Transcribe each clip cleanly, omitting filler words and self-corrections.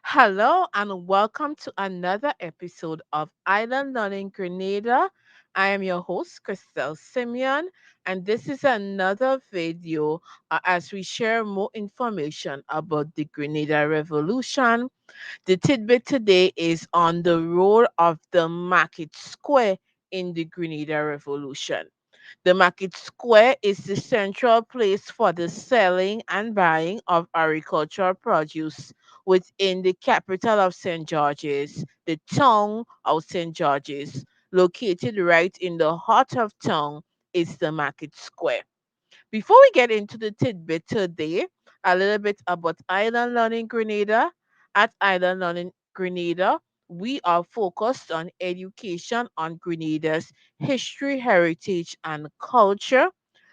Hello and welcome to another episode of Island Learning Grenada. I am your host, Christelle Simeon, and this is another video as we share more information about the Grenada Revolution. The tidbit today is on the role of the market square in the Grenada Revolution. The market square is the central place for the selling and buying of agricultural produce within the capital of St. George's, the town of St. George's. Located right in the heart of town is the market square. Before we get into the tidbit today, a little bit about Island Learning Grenada. At Island Learning Grenada, we are focused on education on Grenada's history, heritage, and culture.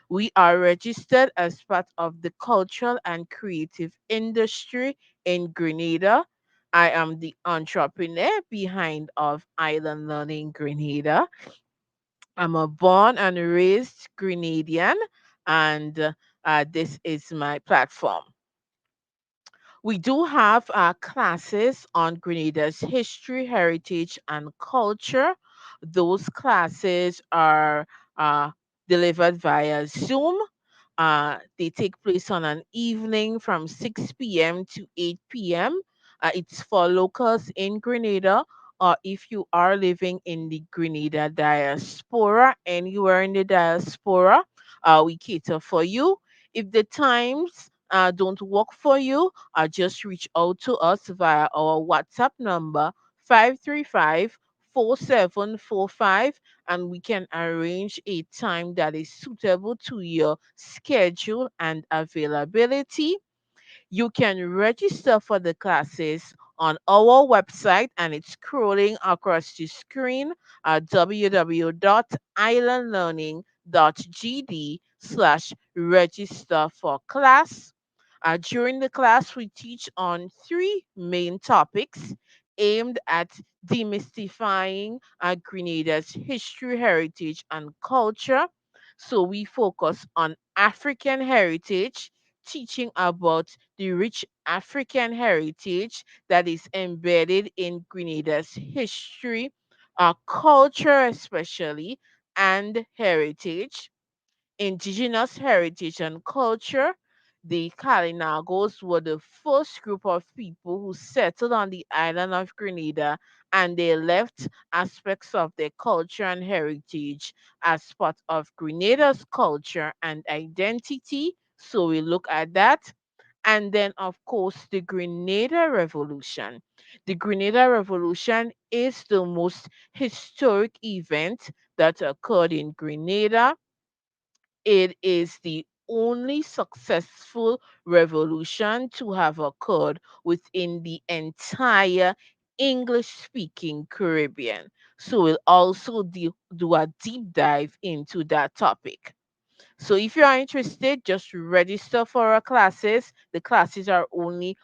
We are registered as part of the cultural and creative industry in Grenada. I am the entrepreneur behind of Island Learning Grenada. I'm a born and raised Grenadian, and this is my platform. We do have classes on Grenada's history, heritage, and culture. Those classes are uh, delivered via Zoom. They take place on an evening from 6 p.m. to 8 p.m. It's for locals in Grenada, or if you are living in the Grenada diaspora, anywhere in the diaspora, we cater for you. If the times don't work for you, just reach out to us via our WhatsApp number 535 4745, and we can arrange a time that is suitable to your schedule and availability. You can register for the classes on our website, and it's scrolling across the screen at www.islandlearning.gd/register for class. During the class, we teach on three main topics aimed at demystifying Grenada's history, heritage, and culture. So we focus on African heritage, teaching about the rich African heritage that is embedded in Grenada's history, culture, especially, and heritage. Indigenous heritage and culture. The Kalinagos were the first group of people who settled on the island of Grenada, and they left aspects of their culture and heritage as part of Grenada's culture and identity. So we look at that. And then, of course, the Grenada Revolution. The Grenada Revolution is the most historic event that occurred in Grenada. It is the only successful revolution to have occurred within the entire English speaking Caribbean. So we'll also do a deep dive into that topic. So if you are interested, just register for our classes. The classes are only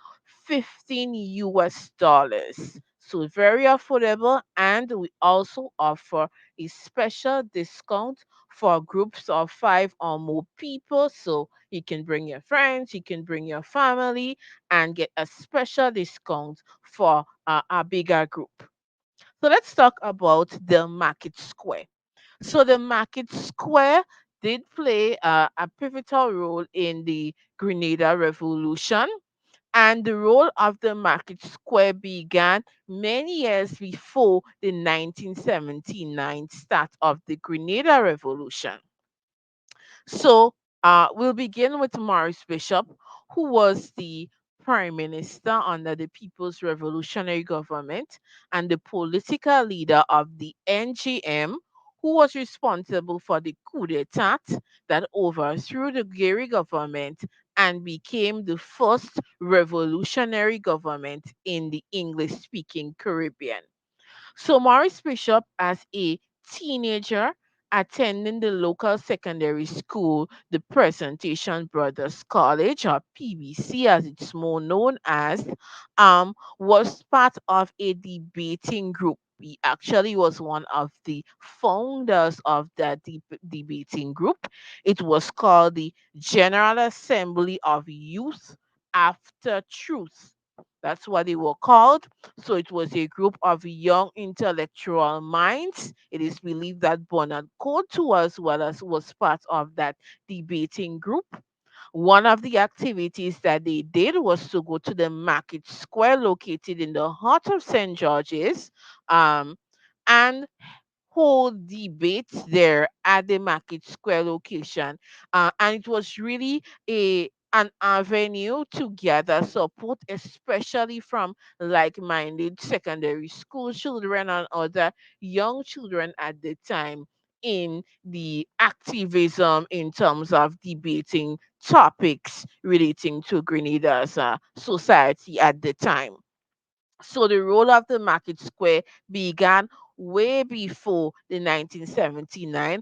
15 US dollars. So very affordable, and we also offer a special discount for groups of 5 or more people. So you can bring your friends, you can bring your family, and get a special discount for a bigger group. So let's talk about the market square. So the market square did play a pivotal role in the Grenada Revolution, and the role of the market square began many years before the 1979 start of the Grenada Revolution. So we'll begin with Maurice Bishop, who was the prime minister under the People's Revolutionary Government and the political leader of the NGM, who was responsible for the coup d'etat that overthrew the Gary government and became the first revolutionary government in the English speaking Caribbean. So Maurice Bishop, as a teenager, attending the local secondary school, the Presentation Brothers College, or PBC as it's more known as, was part of a debating group. He actually was one of the founders of that debating group. It was called the General Assembly of Youth After Truth. That's what they were called. So it was a group of young intellectual minds. It is believed that Barnard Coard too as well as was part of that debating group. One of the activities that they did was to go to the market square located in the heart of St. George's, um, and hold debates there at the Market Square location. And it was really an avenue to gather support, especially from like-minded secondary school children and other young children at the time in the activism in terms of debating topics relating to Grenada's society at the time. So the role of the market square began way before the 1979,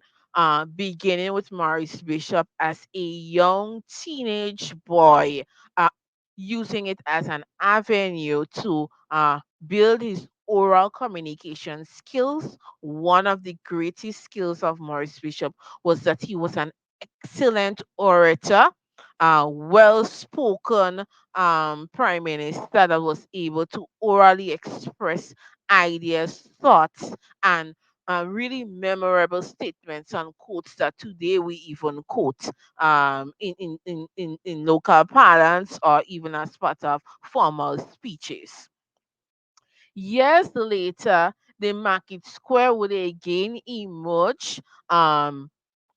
beginning with Maurice Bishop as a young teenage boy, uh, using it as an avenue to build his oral communication skills. One of the greatest skills of Maurice Bishop was that he was an excellent orator, well spoken prime minister that was able to orally express ideas, thoughts, and really memorable statements and quotes that today we even quote in local parlance or even as part of formal speeches. Years later, the market square would again emerge um,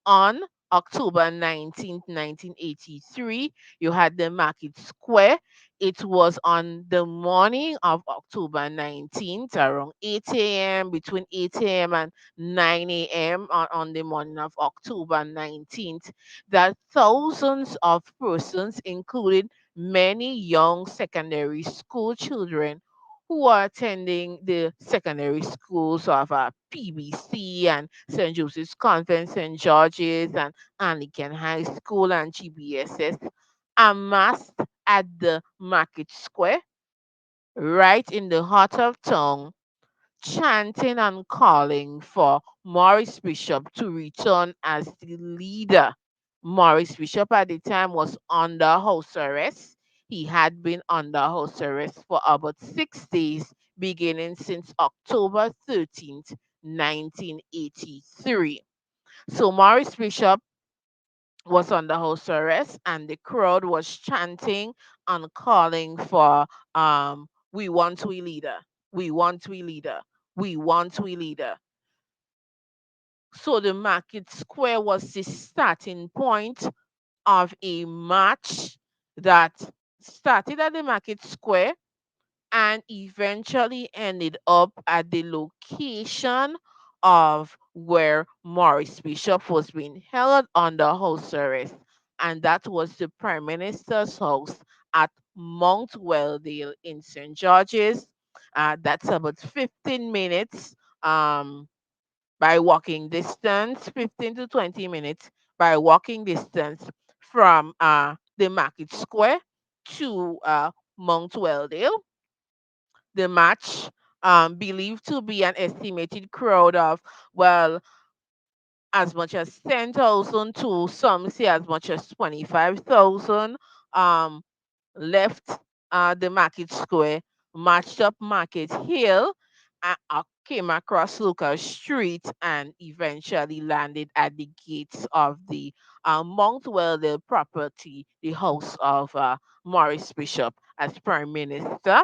on October 19th, 1983. You had the market square. It was on the morning of October 19th, around 8 a.m., between 8 a.m. and 9 a.m. On the morning of October 19th, that thousands of persons, including many young secondary school children, who are attending the secondary schools of PBC and St. Joseph's Convent, St. George's, and Anglican High School and GBSS, amassed at the market square, right in the heart of town, chanting and calling for Maurice Bishop to return as the leader. Maurice Bishop at the time was under house arrest. He had been under house arrest for about 6 days, beginning since October 13th, 1983. So Maurice Bishop was under house arrest, and the crowd was chanting and calling for we want we leader, we want we leader, we want we leader. So the market square was the starting point of a march that started at the market square and eventually ended up at the location of where Maurice Bishop was being held under house arrest, and that was the Prime Minister's house at Mount Weldale in St. George's. That's about 15 minutes by walking distance, 15 to 20 minutes by walking distance from the market square to Mount Weldale. The match, believed to be an estimated crowd of, well, as much as 10,000 to some say as much as 25,000, um, left the market square, marched up Market Hill, came across Lucas Street, and eventually landed at the gates of the Mount Weldale property, the house of Maurice Bishop as Prime Minister.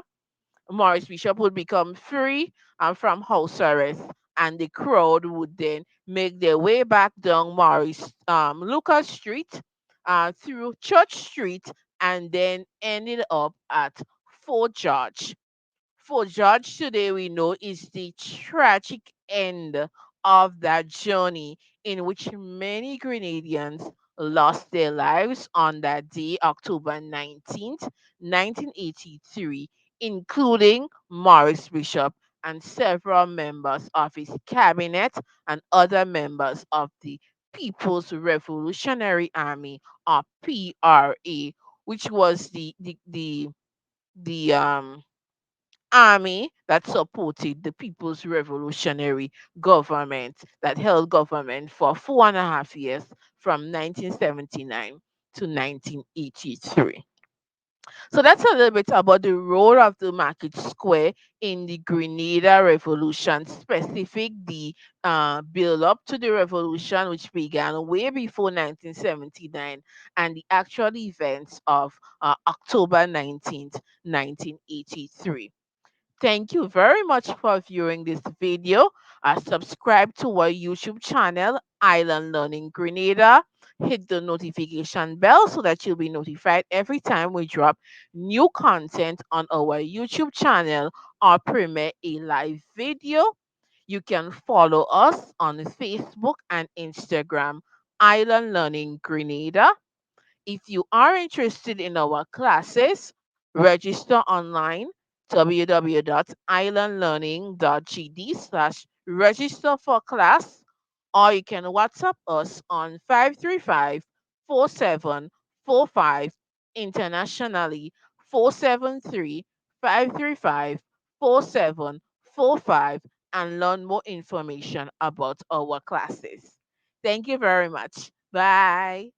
Maurice Bishop would become free from house arrest, and the crowd would then make their way back down Maurice Lucas Street, through Church Street, and then ended up at Fort George. For George today, we know is the tragic end of that journey in which many Grenadians lost their lives on that day, October 19th, 1983, including Maurice Bishop and several members of his cabinet and other members of the People's Revolutionary Army, or PRA, which was the army that supported the People's Revolutionary Government, that held government for 4.5 years from 1979 to 1983. So that's a little bit about the role of the market square in the Grenada Revolution, specific the build up to the revolution, which began way before 1979, and the actual events of October 19th, 1983. Thank you very much for viewing this video. Subscribe to our YouTube channel, Island Learning Grenada. Hit the notification bell so that you'll be notified every time we drop new content on our YouTube channel or premiere a live video. You can follow us on Facebook and Instagram, Island Learning Grenada. If you are interested in our classes, register online www.islandlearning.gd/register for class, or you can WhatsApp us on 535-4745, internationally 473-535-4745, and learn more information about our classes. Thank you very much. Bye.